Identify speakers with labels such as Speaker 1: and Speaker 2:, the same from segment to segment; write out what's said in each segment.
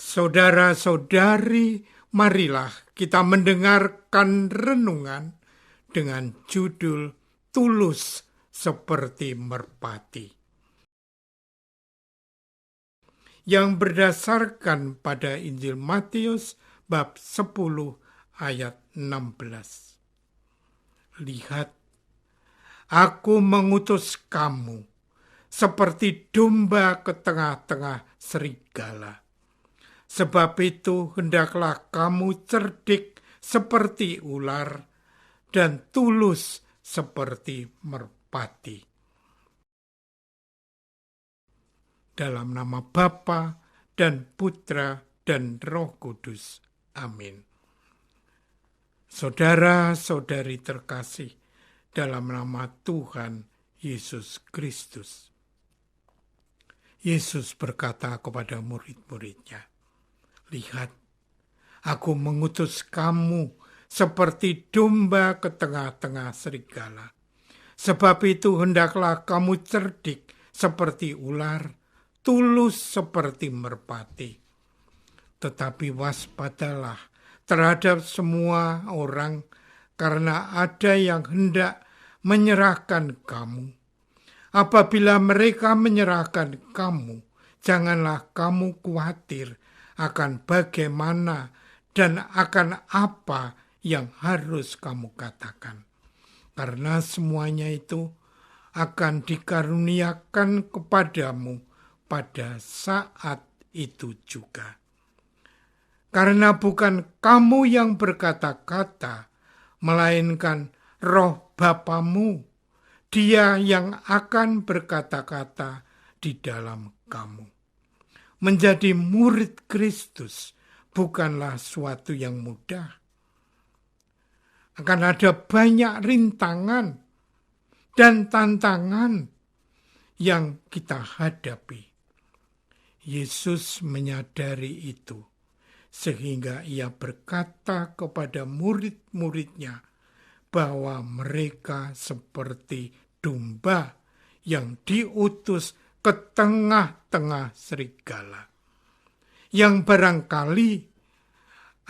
Speaker 1: Saudara-saudari, marilah kita mendengarkan renungan dengan judul Tulus Seperti Merpati, yang berdasarkan pada Injil Matius bab 10 ayat 16. Lihat, aku mengutus kamu seperti domba ke tengah-tengah serigala. Sebab itu hendaklah kamu cerdik seperti ular dan tulus seperti merpati. Dalam nama Bapa dan Putra dan Roh Kudus. Amin. Saudara-saudari terkasih, dalam nama Tuhan Yesus Kristus. Yesus berkata kepada murid-muridnya, lihat, aku mengutus kamu seperti domba ke tengah-tengah serigala. Sebab itu hendaklah kamu cerdik seperti ular, tulus seperti merpati. Tetapi waspadalah terhadap semua orang, karena ada yang hendak menyerahkan kamu. Apabila mereka menyerahkan kamu, janganlah kamu khawatir akan bagaimana dan akan apa yang harus kamu katakan. Karena semuanya itu akan dikaruniakan kepadamu pada saat itu juga. Karena bukan kamu yang berkata-kata, melainkan Roh Bapamu, Dia yang akan berkata-kata di dalam kamu. Menjadi murid Kristus bukanlah suatu yang mudah. Akan ada banyak rintangan dan tantangan yang kita hadapi. Yesus menyadari itu, sehingga ia berkata kepada murid-muridnya bahwa mereka seperti domba yang diutus ke tengah-tengah serigala, yang barangkali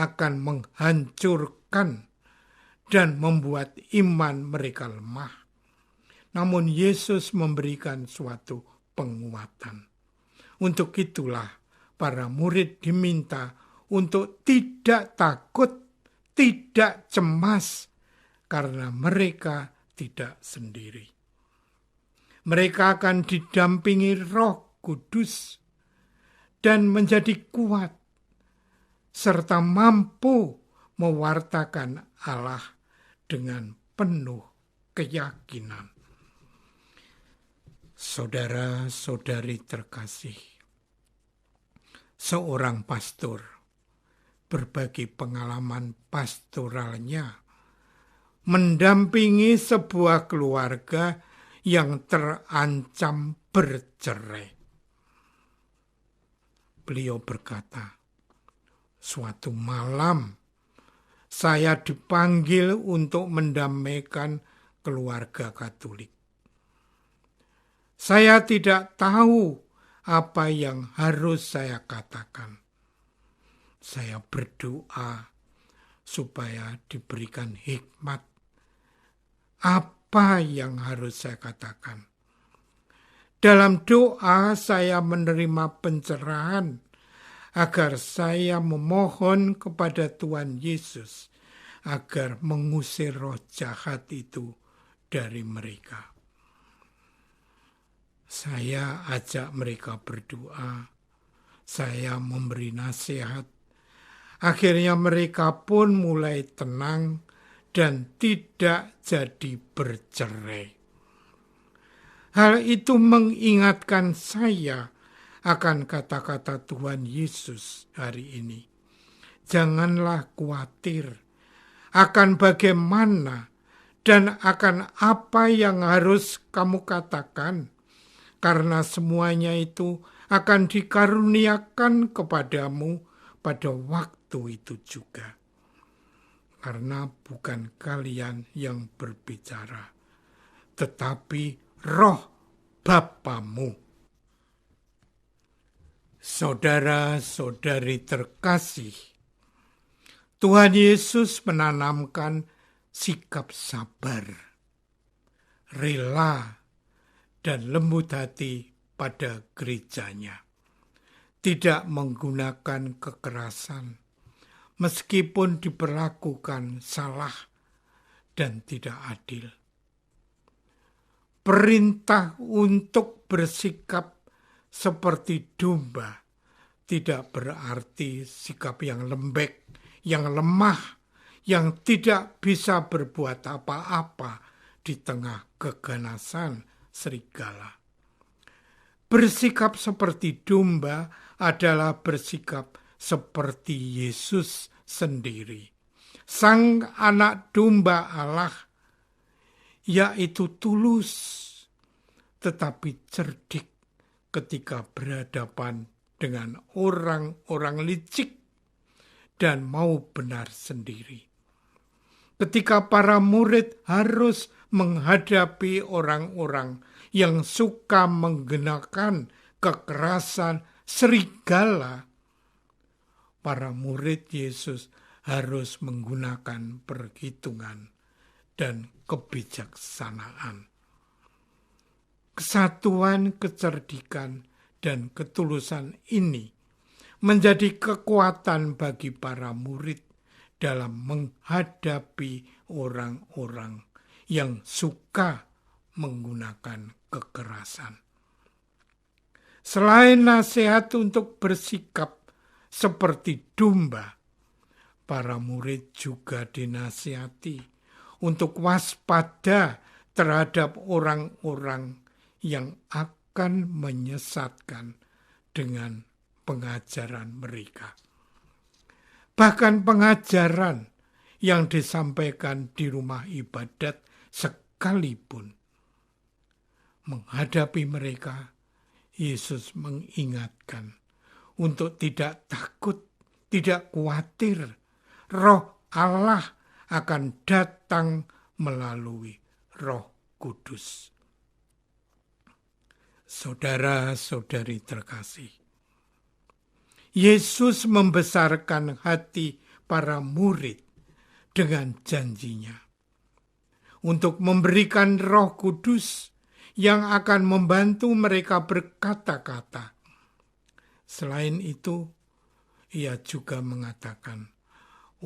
Speaker 1: akan menghancurkan dan membuat iman mereka lemah. Namun Yesus memberikan suatu penguatan. Untuk itulah para murid diminta untuk tidak takut, tidak cemas, karena mereka tidak sendiri. Mereka akan didampingi Roh Kudus dan menjadi kuat serta mampu mewartakan Allah dengan penuh keyakinan. Saudara-saudari terkasih, seorang pastor berbagi pengalaman pastoralnya mendampingi sebuah keluarga yang terancam bercerai. Beliau berkata, suatu malam saya dipanggil untuk mendamaikan keluarga Katolik. Saya tidak tahu apa yang harus saya katakan. Saya berdoa supaya diberikan hikmat. Apa yang harus saya katakan? Dalam doa saya menerima pencerahan agar saya memohon kepada Tuhan Yesus agar mengusir roh jahat itu dari mereka. Saya ajak mereka berdoa, saya memberi nasihat. Akhirnya mereka pun mulai tenang dan tidak jadi bercerai. Hal itu mengingatkan saya akan kata-kata Tuhan Yesus hari ini. Janganlah khawatir akan bagaimana dan akan apa yang harus kamu katakan, karena semuanya itu akan dikaruniakan kepadamu pada waktu itu juga. Karena bukan kalian yang berbicara, tetapi Roh Bapamu. Saudara-saudari terkasih, Tuhan Yesus menanamkan sikap sabar, rela, dan lembut hati pada gerejanya. Tidak menggunakan kekerasan, meskipun diperlakukan salah dan tidak adil. Perintah untuk bersikap seperti domba tidak berarti sikap yang lembek, yang lemah, yang tidak bisa berbuat apa-apa di tengah keganasan serigala. Bersikap seperti domba adalah bersikap seperti Yesus sendiri, Sang Anak Domba Allah, yaitu tulus tetapi cerdik ketika berhadapan dengan orang-orang licik dan mau benar sendiri. Ketika para murid harus menghadapi orang-orang yang suka menggunakan kekerasan serigala, para murid Yesus harus menggunakan perhitungan dan kebijaksanaan. Kesatuan, kecerdikan, dan ketulusan ini menjadi kekuatan bagi para murid dalam menghadapi orang-orang yang suka menggunakan kekerasan. Selain nasihat untuk bersikap seperti domba, para murid juga dinasihati untuk waspada terhadap orang-orang yang akan menyesatkan dengan pengajaran mereka. Bahkan pengajaran yang disampaikan di rumah ibadat sekalipun. Menghadapi mereka, Yesus mengingatkan untuk tidak takut, tidak khawatir. Roh Allah akan datang melalui Roh Kudus. Saudara-saudari terkasih, Yesus membesarkan hati para murid dengan janjinya untuk memberikan Roh Kudus yang akan membantu mereka berkata-kata. Selain itu, ia juga mengatakan,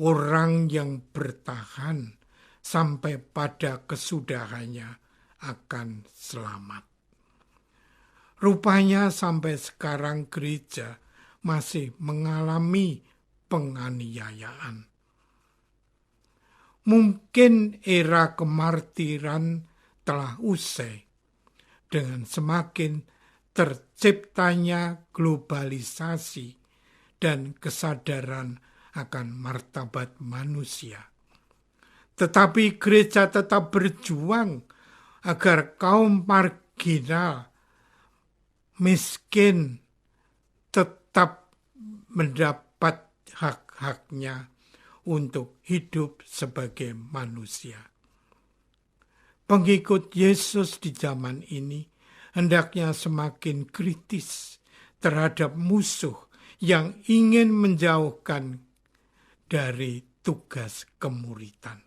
Speaker 1: orang yang bertahan sampai pada kesudahannya akan selamat. Rupanya sampai sekarang gereja masih mengalami penganiayaan. Mungkin era kemartiran telah usai dengan semakin terciptanya globalisasi dan kesadaran akan martabat manusia. Tetapi gereja tetap berjuang agar kaum marginal, miskin tetap mendapat hak-haknya untuk hidup sebagai manusia. Pengikut Yesus di zaman ini hendaknya semakin kritis terhadap musuh yang ingin menjauhkan dari tugas kemuritan.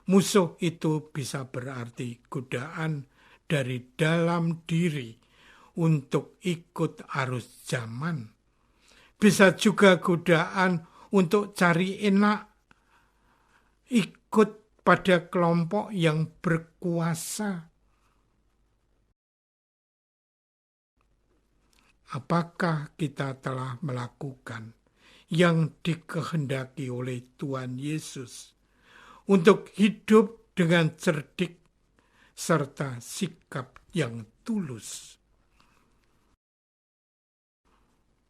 Speaker 1: Musuh itu bisa berarti godaan dari dalam diri untuk ikut arus zaman. Bisa juga godaan untuk cari enak, ikut pada kelompok yang berkuasa. Apakah kita telah melakukan yang dikehendaki oleh Tuhan Yesus untuk hidup dengan cerdik serta sikap yang tulus?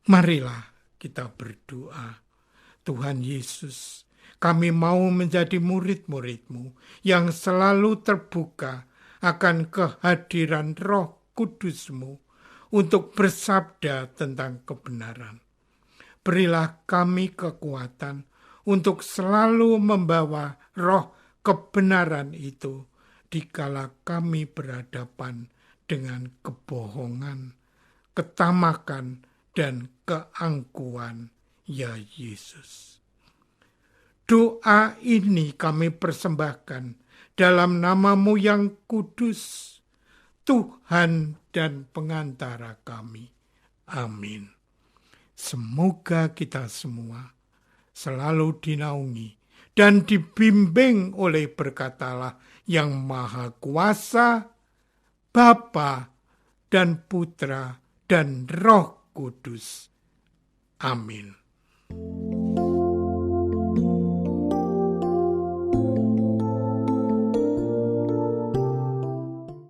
Speaker 1: Marilah kita berdoa. Tuhan Yesus, kami mau menjadi murid-murid-Mu yang selalu terbuka akan kehadiran Roh Kudus-Mu untuk bersabda tentang kebenaran. Berilah kami kekuatan untuk selalu membawa roh kebenaran itu dikala kami berhadapan dengan kebohongan, ketamakan, dan keangkuhan, ya Yesus. Doa ini kami persembahkan dalam nama-Mu yang kudus, Tuhan dan pengantara kami. Amin. Semoga kita semua selalu dinaungi dan dibimbing oleh berkat Allah yang Maha Kuasa, Bapa dan Putra dan Roh Kudus. Amin.